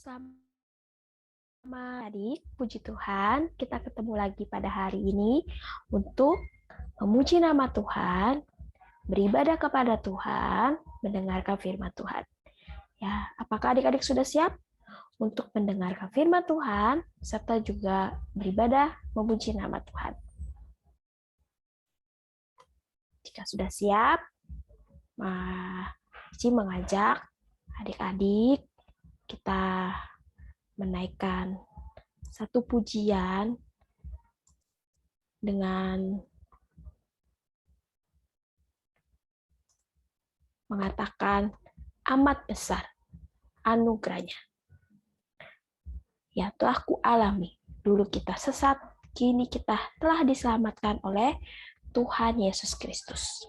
Selamat adik, puji Tuhan, kita ketemu lagi pada hari ini untuk memuji nama Tuhan, beribadah kepada Tuhan, mendengarkan firman Tuhan. Ya, apakah adik-adik sudah siap untuk mendengarkan firman Tuhan serta juga beribadah memuji nama Tuhan? Jika sudah siap, Cici mengajak adik-adik kita menaikkan satu pujian dengan mengatakan amat besar anugerahnya. Ya, telah kualami. Dulu kita sesat, kini kita telah diselamatkan oleh Tuhan Yesus Kristus.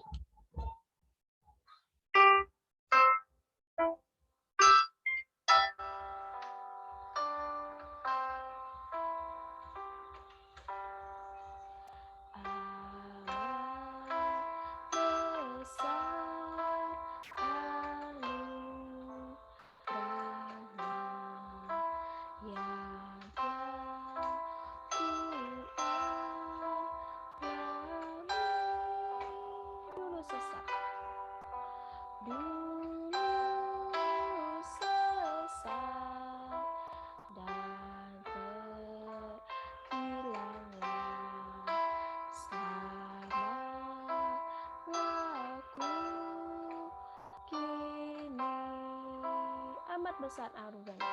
Amat besar anugerahnya.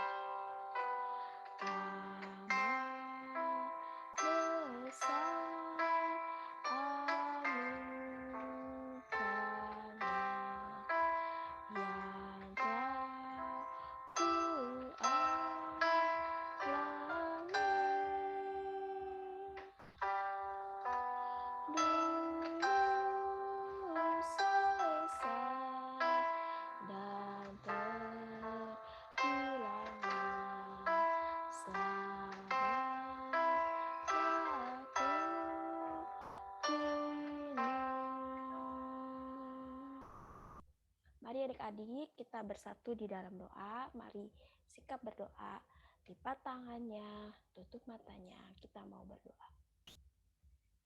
Mari adik-adik kita bersatu di dalam doa. Mari sikap berdoa. Lipat tangannya, tutup matanya. Kita mau berdoa.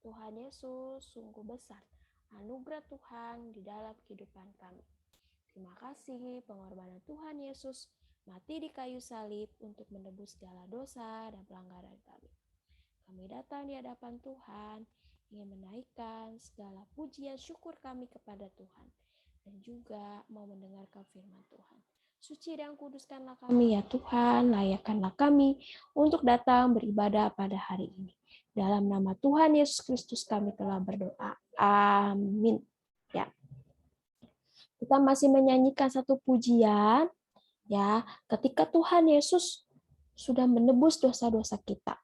Tuhan Yesus, sungguh besar anugerah Tuhan di dalam kehidupan kami. Terima kasih pengorbanan Tuhan Yesus mati di kayu salib untuk menebus segala dosa dan pelanggaran kami. Kami datang di hadapan Tuhan ingin menaikkan segala pujian syukur kami kepada Tuhan dan juga mau mendengarkan firman Tuhan. Suci dan kuduskanlah kami ya Tuhan, layakkanlah kami untuk datang beribadah pada hari ini. Dalam nama Tuhan Yesus Kristus kami telah berdoa. Amin. Ya. Kita masih menyanyikan satu pujian ya, ketika Tuhan Yesus sudah menebus dosa-dosa kita.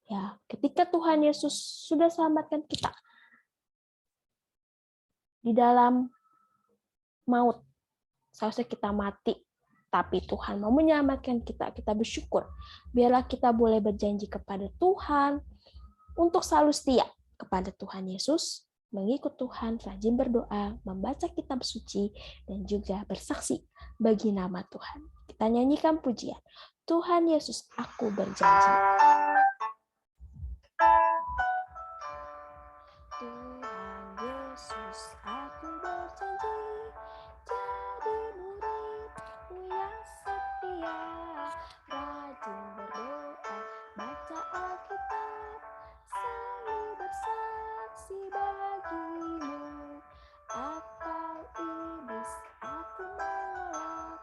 Ya, ketika Tuhan Yesus sudah selamatkan kita di dalam maut, seharusnya kita mati, tapi Tuhan mau menyelamatkan kita, kita bersyukur. Biarlah kita boleh berjanji kepada Tuhan untuk selalu setia kepada Tuhan Yesus, mengikut Tuhan, rajin berdoa, membaca kitab suci, dan juga bersaksi bagi nama Tuhan. Kita nyanyikan pujian. Tuhan Yesus, aku berjanji. Tuhan Yesus, aku berjanji jadi murid-Mu yang setia, rajin berdoa, baca Alkitab, selalu bersaksi bagi-Mu. Akal iblis aku menolak,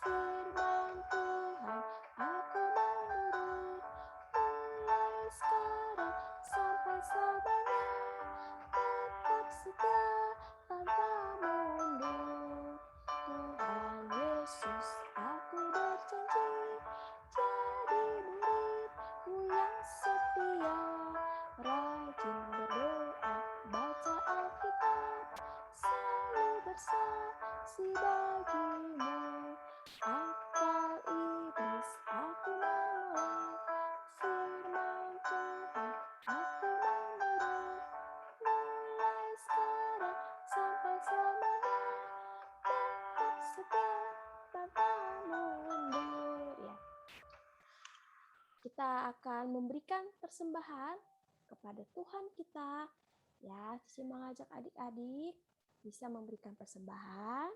firman Tuhan aku menurut, mulai sekarang sampai selamanya, tetap setia tanpa mundur. Tuhan Yesus, aku berjanji jadi murid-Mu yang setia, rajin berdoa, baca Alkitab, selalu bersaksi bagi-Mu. Akal iblis aku menolak, firman Tuhan aku menurut, mulai sekarang sampai selamanya, tetap setia tanpa mundur. Ya. kita akan memberikan persembahan kepada Tuhan kita. Ya, Cici mengajak adik-adik bisa memberikan persembahan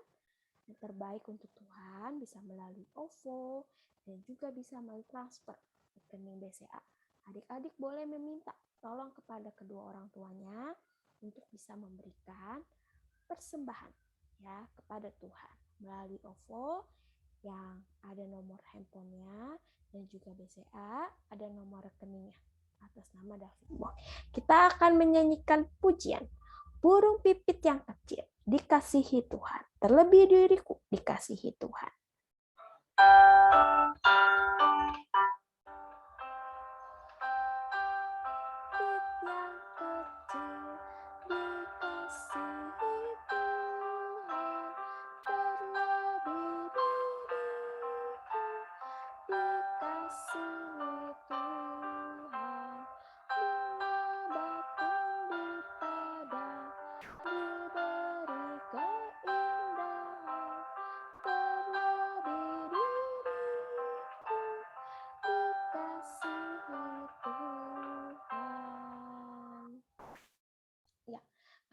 yang terbaik untuk Tuhan, bisa melalui OVO dan juga bisa melalui transfer rekening BCA. Adik-adik boleh meminta tolong kepada kedua orang tuanya untuk bisa memberikan persembahan ya kepada Tuhan melalui OVO yang ada nomor handphonenya dan juga BCA ada nomor rekeningnya atas nama David Boy. Kita akan menyanyikan pujian burung pipit yang kecil dikasihi Tuhan, terlebih diriku dikasihi Tuhan.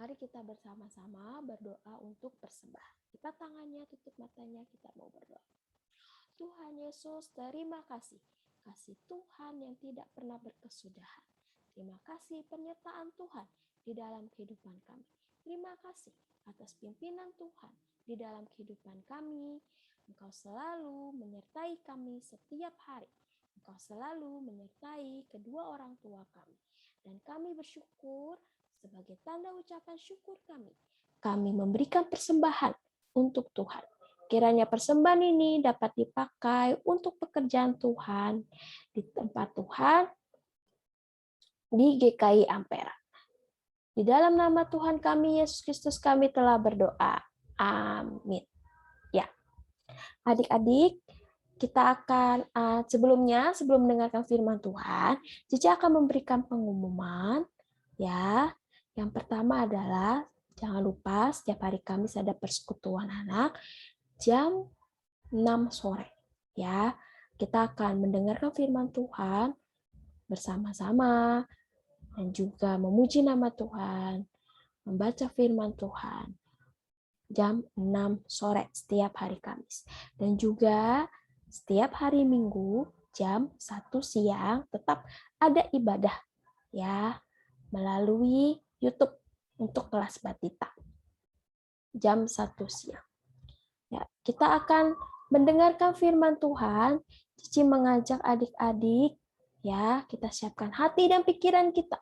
Mari kita bersama-sama berdoa untuk persembahan. Kita tangannya, tutup matanya, kita mau berdoa. Tuhan Yesus, terima kasih. Kasih Tuhan yang tidak pernah berkesudahan. Terima kasih penyertaan Tuhan di dalam kehidupan kami. Terima kasih atas pimpinan Tuhan di dalam kehidupan kami. Engkau selalu menyertai kami setiap hari. Engkau selalu menyertai kedua orang tua kami. Dan kami bersyukur sebagai tanda ucapan syukur kami memberikan persembahan untuk Tuhan. Kiranya persembahan ini dapat dipakai untuk pekerjaan Tuhan di tempat Tuhan di GKI Ampera. Di dalam nama Tuhan kami, Yesus Kristus, kami telah berdoa. Amin. Ya, adik-adik, kita akan sebelum mendengarkan firman Tuhan, Cici akan memberikan pengumuman. Ya, yang pertama adalah jangan lupa setiap hari Kamis ada persekutuan anak jam 6 sore. Ya, kita akan mendengarkan firman Tuhan bersama-sama dan juga memuji nama Tuhan, membaca firman Tuhan jam 6 sore setiap hari Kamis. Dan juga setiap hari Minggu jam 1 siang tetap ada ibadah ya melalui YouTube untuk kelas Batita jam 1 siang. Ya, kita akan mendengarkan firman Tuhan. Cici mengajak adik-adik ya, kita siapkan hati dan pikiran kita.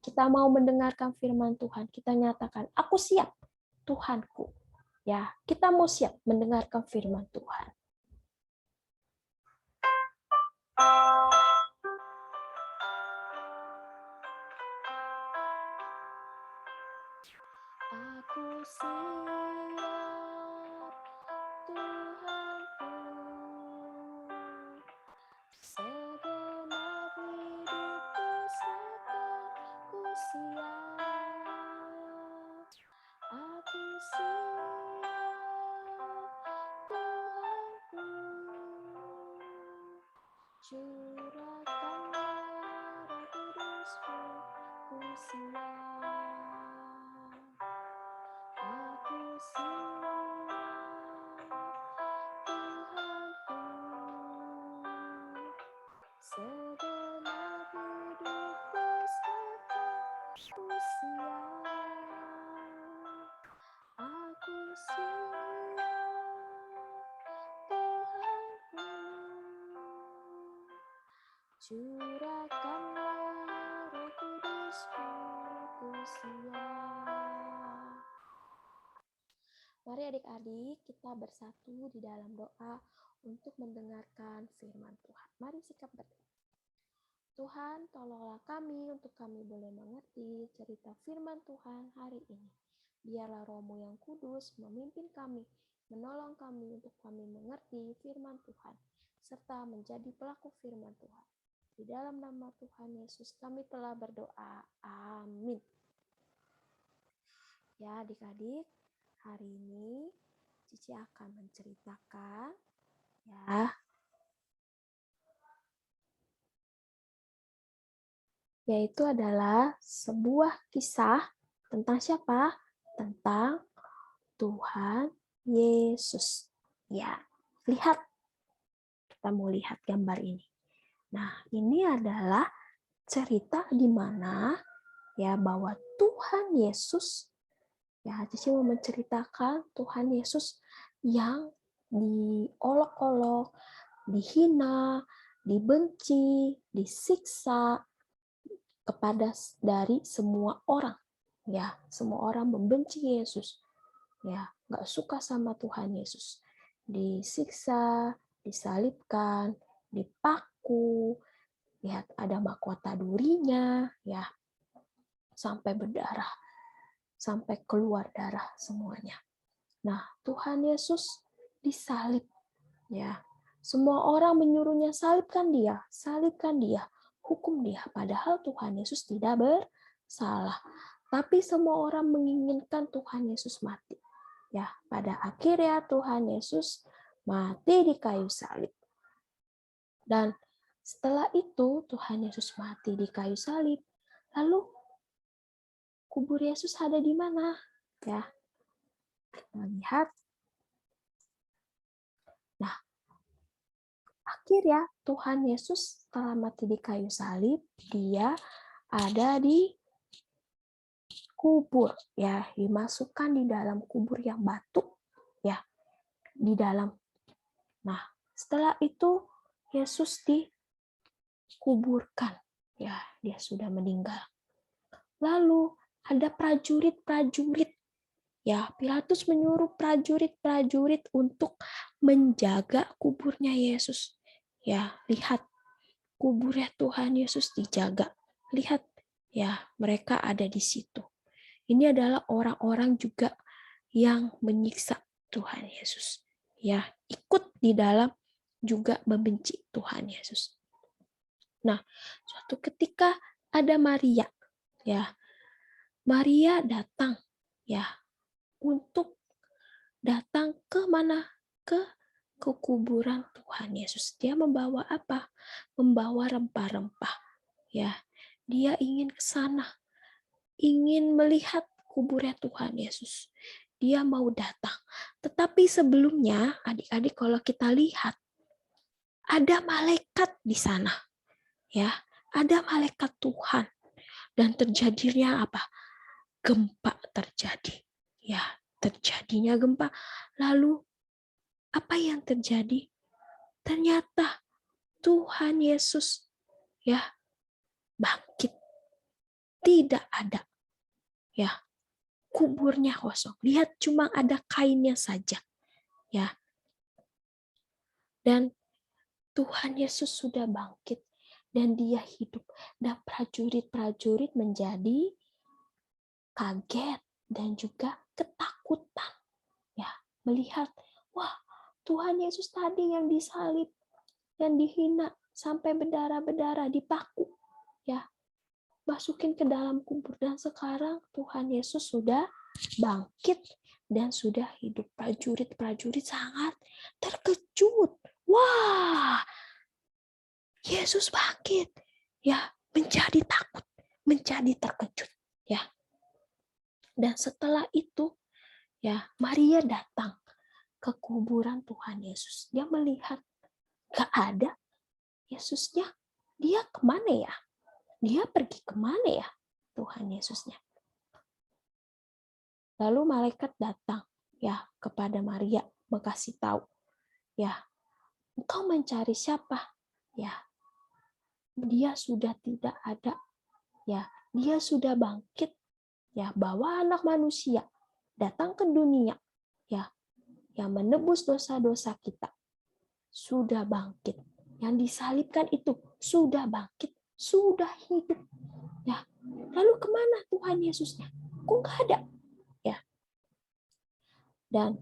Kita mau mendengarkan firman Tuhan. Kita nyatakan, aku siap, Tuhanku. Ya, kita mau siap mendengarkan firman Tuhan. Aku siap, Tuhanku, segenap hidupku serta ku siap. Aku siap, Tuhanku, curahkanlah Roh Kudus-Mu, ku siap. Aku siap, Tuhanku, segenap hidupku serta ku siap. Aku siap, Tuhanku, curahkanlah Roh Kudus-Mu, ku siap. Mari adik-adik kita bersatu di dalam doa untuk mendengarkan firman Tuhan. Mari sikap berdoa. Tuhan, tolonglah kami untuk kami boleh mengerti cerita firman Tuhan hari ini. Biarlah Roh-Mu yang kudus memimpin kami, menolong kami untuk kami mengerti firman Tuhan, serta menjadi pelaku firman Tuhan. Di dalam nama Tuhan Yesus kami telah berdoa. Amin. Ya adik-adik, hari ini Cici akan menceritakan ya yaitu adalah sebuah kisah tentang siapa? Tentang Tuhan Yesus. Ya, lihat. Kita mau lihat gambar ini. Nah, ini adalah cerita di mana ya bahwa Tuhan Yesus, ya Cici mau menceritakan Tuhan Yesus yang diolok-olok, dihina, dibenci, disiksa kepada dari semua orang. Ya, semua orang membenci Yesus. Ya, nggak suka sama Tuhan Yesus. Disiksa, disalibkan, dipaku, lihat ada mahkota durinya, ya, sampai berdarah, sampai keluar darah semuanya. Nah, Tuhan Yesus disalib, ya. Semua orang menyuruhnya salibkan dia, hukum dia. Padahal Tuhan Yesus tidak bersalah. Tapi semua orang menginginkan Tuhan Yesus mati. Ya, pada akhirnya Tuhan Yesus mati di kayu salib. Dan setelah itu Tuhan Yesus mati di kayu salib. Lalu kubur Yesus ada di mana? Ya. Kita lihat. Nah, akhirnya Tuhan Yesus setelah mati di kayu salib, dia ada di kubur, ya, dimasukkan di dalam kubur yang batu, ya, di dalam. Nah, setelah itu Yesus dikuburkan, ya, dia sudah meninggal. Lalu ada prajurit-prajurit, ya, Pilatus menyuruh prajurit-prajurit untuk menjaga kuburnya Yesus. Ya, lihat kuburnya Tuhan Yesus dijaga. Lihat, ya, mereka ada di situ. Ini adalah orang-orang juga yang menyiksa Tuhan Yesus. Ya, ikut di dalam juga membenci Tuhan Yesus. Nah, suatu ketika ada Maria, ya. Maria datang, ya, untuk datang ke mana? Ke kuburan Tuhan Yesus. Dia membawa apa? Membawa rempah-rempah. Ya, dia ingin ke sana, ingin melihat kuburnya Tuhan Yesus. Dia mau datang. Tetapi sebelumnya, adik-adik kalau kita lihat, ada malaikat di sana. Ya, ada malaikat Tuhan. Dan terjadinya apa? Gempa terjadi. Ya, terjadinya gempa. Lalu apa yang terjadi? Ternyata Tuhan Yesus ya bangkit. Tidak ada ya kuburnya kosong. Lihat cuma ada kainnya saja. Ya. Dan Tuhan Yesus sudah bangkit dan dia hidup. Dan prajurit-prajurit menjadi kaget dan juga ketakutan. Ya, melihat, wah, Tuhan Yesus tadi yang disalib, yang dihina sampai berdarah-berdarah, dipaku, ya, masukin ke dalam kubur, dan sekarang Tuhan Yesus sudah bangkit dan sudah hidup. Prajurit-prajurit sangat terkejut. Wah, Yesus bangkit. Ya, menjadi takut, menjadi terkejut, ya. Dan setelah itu, ya, Maria datang ke kuburan Tuhan Yesus. Dia melihat gak ada Yesusnya. Dia kemana ya? Dia pergi kemana ya Tuhan Yesusnya? Lalu malaikat datang ya kepada Maria, mengasih tahu, ya, engkau mencari siapa? Ya, dia sudah tidak ada. Ya, dia sudah bangkit. Ya, bawa anak manusia datang ke dunia. Ya, yang menebus dosa-dosa kita. Sudah bangkit. Yang disalibkan itu sudah bangkit, sudah hidup. Ya, lalu kemana Tuhan Yesusnya? Kok nggak ada? Ya. Dan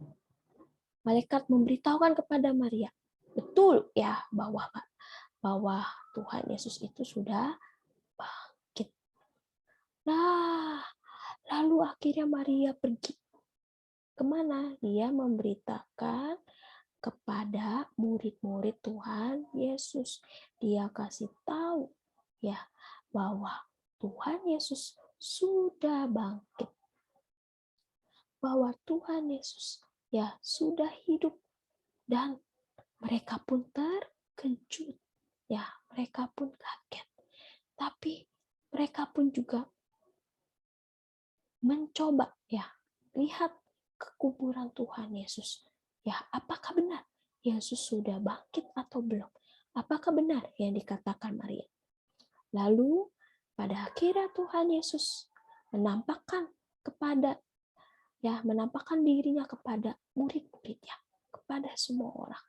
malaikat memberitahukan kepada Maria, betul ya bahwa Tuhan Yesus itu sudah bangkit. Nah, lalu akhirnya Maria pergi. Kemana? Dia memberitakan kepada murid-murid Tuhan Yesus. Dia kasih tahu ya bahwa Tuhan Yesus sudah bangkit. Bahwa Tuhan Yesus ya sudah hidup, dan mereka pun terkejut. Ya, mereka pun kaget. Tapi mereka pun juga mencoba ya lihat ke kuburan Tuhan Yesus. Ya, apakah benar Yesus sudah bangkit atau belum? Apakah benar yang dikatakan Maria? Lalu pada akhirnya Tuhan Yesus menampakkan dirinya kepada murid-muridnya, kepada semua orang,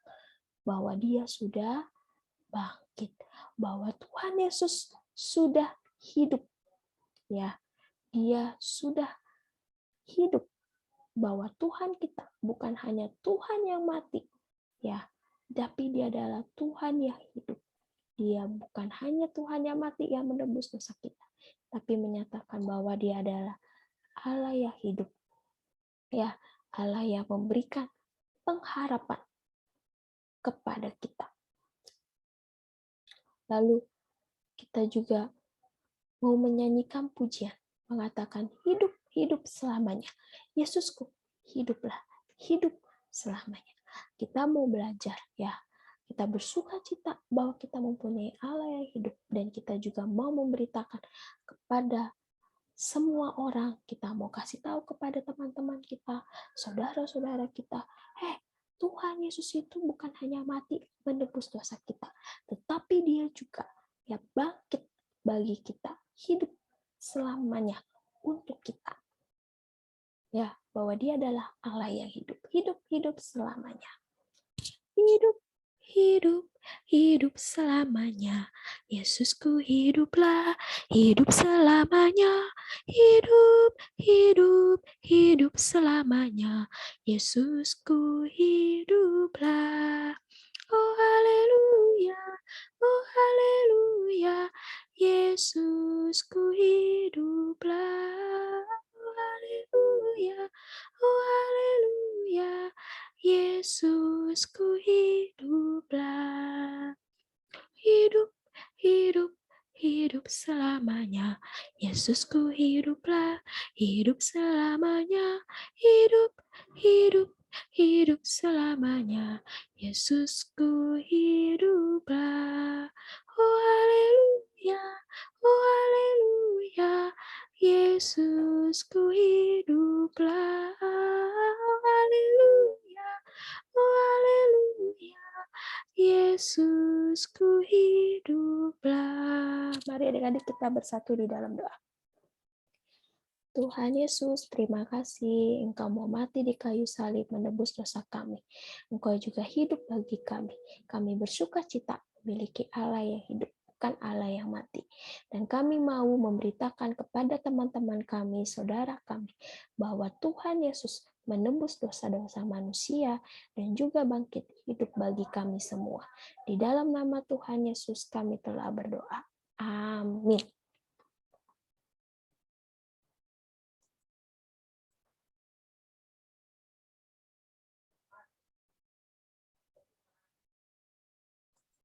bahwa dia sudah bangkit, bahwa Tuhan Yesus sudah hidup. Ya, dia sudah hidup, bahwa Tuhan kita bukan hanya Tuhan yang mati, ya, tapi dia adalah Tuhan yang hidup. Dia bukan hanya Tuhan yang mati yang menebus dosa kita, tapi menyatakan bahwa dia adalah Allah yang hidup. Ya, Allah yang memberikan pengharapan kepada kita. Lalu kita juga mau menyanyikan pujian, mengatakan hidup, hidup selamanya. Yesusku, hiduplah, hidup selamanya. Kita mau belajar ya. Kita bersuka cita bahwa kita mempunyai Allah yang hidup, dan kita juga mau memberitakan kepada semua orang. Kita mau kasih tahu kepada teman-teman kita, saudara-saudara kita, Tuhan Yesus itu bukan hanya mati menebus dosa kita, tetapi dia juga ya bangkit bagi kita, hidup selamanya untuk kita. Ya, bahwa dia adalah Allah yang hidup, hidup selamanya. Hidup, hidup, hidup selamanya. Yesusku hiduplah, hidup selamanya. Hidup, hidup, hidup selamanya. Yesusku hiduplah. Oh haleluya, oh haleluya. Yesusku hiduplah. Oh haleluya, oh haleluya. Yesusku hiduplah. Hidup, hidup, hidup selamanya. Yesusku hiduplah, hidup selamanya. Hidup, hidup, hidup selamanya. Yesusku hiduplah. Oh haleluya, oh haleluya. Yesusku hiduplah. Oh haleluya, oh haleluya. Yesusku hiduplah. Mari adik-adik kita bersatu di dalam doa. Tuhan Yesus, terima kasih Engkau mau mati di kayu salib menebus dosa kami. Engkau juga hidup bagi kami. Kami bersuka cita memiliki Allah yang hidup, bukan Allah yang mati. Dan kami mau memberitakan kepada teman-teman kami, saudara kami, bahwa Tuhan Yesus menembus dosa-dosa manusia dan juga bangkit hidup bagi kami semua. Di dalam nama Tuhan Yesus kami telah berdoa. Amin.